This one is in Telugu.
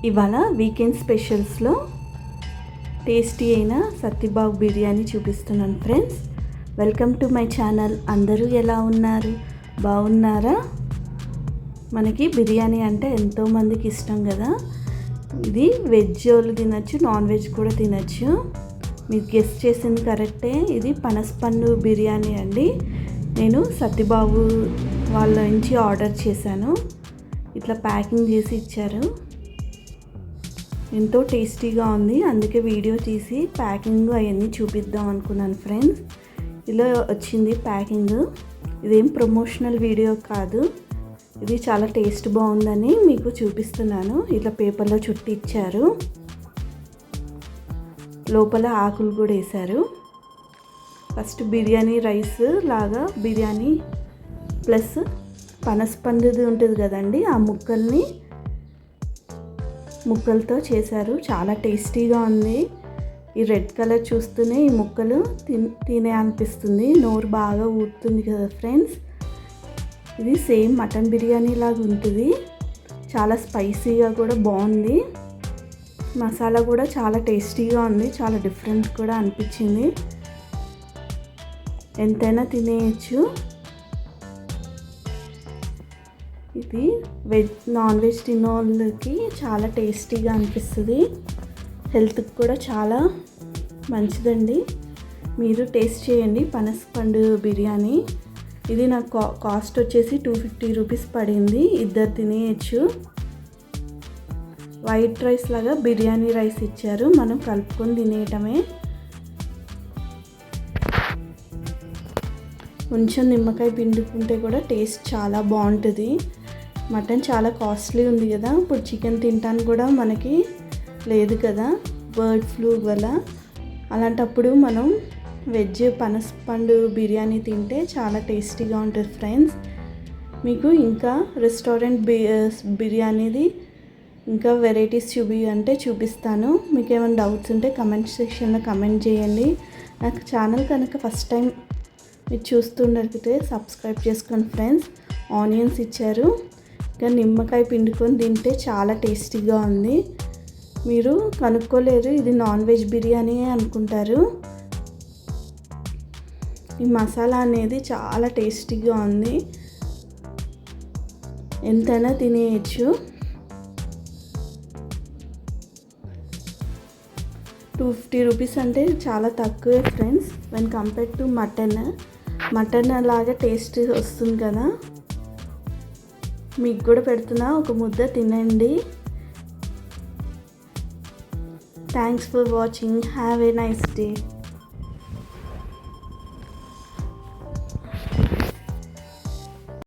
ఇవాళ వీకెండ్ స్పెషల్స్లో టేస్టీ అయిన సత్తిబాబు బిర్యానీ చూపిస్తున్నాను friends. Welcome to my channel. అందరూ ఎలా ఉన్నారు? బాగున్నారా? మనకి బిర్యానీ అంటే ఎంతోమందికి ఇష్టం కదా. ఇది వెజ్ వాళ్ళు తినచ్చు, నాన్ వెజ్ కూడా తినచ్చు. మీరు గెస్ట్ చేసింది కరెక్టే. ఇది పనసపండు బిర్యానీ అండి. నేను సత్తిబాబు వాళ్ళ నుంచి ఆర్డర్ చేశాను. ఇట్లా ప్యాకింగ్ చేసి ఇచ్చారు. ఎంతో టేస్టీగా ఉంది. అందుకే వీడియో తీసి ప్యాకింగ్ అవన్నీ చూపిద్దాం అనుకున్నాను ఫ్రెండ్స్. ఇలా వచ్చింది ప్యాకింగ్. ఇదేం ప్రమోషనల్ వీడియో కాదు, ఇది చాలా టేస్ట్ బాగుందని మీకు చూపిస్తున్నాను. ఇట్లా పేపర్లో చుట్టి ఇచ్చారు. లోపల ఆకులు కూడా వేశారు. ఫస్ట్ బిర్యానీ రైస్ లాగా బిర్యానీ ప్లస్ పనసపండుది ఉంటుంది కదండి, ఆ ముక్కలతో చేశారు. చాలా టేస్టీగా ఉంది. ఈ రెడ్ కలర్ చూస్తూనే ఈ ముక్కలు తినే అనిపిస్తుంది. నోరు బాగా ఊరుతుంది కదా ఫ్రెండ్స్. ఇది సేమ్ మటన్ బిర్యానీ లాగా ఉంటుంది. చాలా స్పైసీగా కూడా బాగుంది. మసాలా కూడా చాలా టేస్టీగా ఉంది. చాలా డిఫరెంట్ కూడా అనిపించింది. ఎంతైనా తినేయచ్చు. ఇది నాన్ వెజ్ తినే వాళ్ళకి చాలా టేస్టీగా అనిపిస్తుంది. హెల్త్కి కూడా చాలా మంచిదండి. మీరు టేస్ట్ చేయండి పనసపండు బిర్యానీ. ఇది నాకు కాస్ట్ వచ్చేసి 250 రూపీస్ పడింది. ఇద్దరు తినేయచ్చు. వైట్ రైస్ లాగా బిర్యానీ రైస్ ఇచ్చారు. మనం కలుపుకొని తినేయటమే. కొంచెం నిమ్మకాయ పిండుకుంటే కూడా టేస్ట్ చాలా బాగుంటుంది. మటన్ చాలా కాస్ట్లీ ఉంది కదా. ఇప్పుడు చికెన్ తింటాను కూడా మనకి లేదు కదా, బర్డ్ ఫ్లూ వల్ల. అలాంటప్పుడు మనం వెజ్ పనసపండు బిర్యానీ తింటే చాలా టేస్టీగా ఉంటుంది ఫ్రెండ్స్. మీకు ఇంకా రెస్టారెంట్ బిర్యానీది ఇంకా వెరైటీస్ చూపిస్తాను. మీకు ఏమైనా డౌట్స్ ఉంటే కమెంట్ సెక్షన్లో కమెంట్ చేయండి. నాకు ఛానల్ కనుక ఫస్ట్ టైం మీరు చూస్తుండకపోతే సబ్స్క్రైబ్ చేసుకోండి ఫ్రెండ్స్. ఆనియన్స్ ఇచ్చారు. ఇంకా నిమ్మకాయ పిండుకొని తింటే చాలా టేస్టీగా ఉంది. మీరు కనుక్కోలేరు, ఇది నాన్ వెజ్ బిర్యానీ అనుకుంటారు. ఈ మసాలా అనేది చాలా టేస్టీగా ఉంది. ఎంతైనా తినేయచ్చు. 250 రూపీస్ అంటే చాలా తక్కువే friends. When compare to mutton లాగా టేస్ట్ వస్తుంది కదా. మీకు కూడా పెడుతున్నా, ఒక ముద్ద తినండి. Thanks for watching. Have a nice day.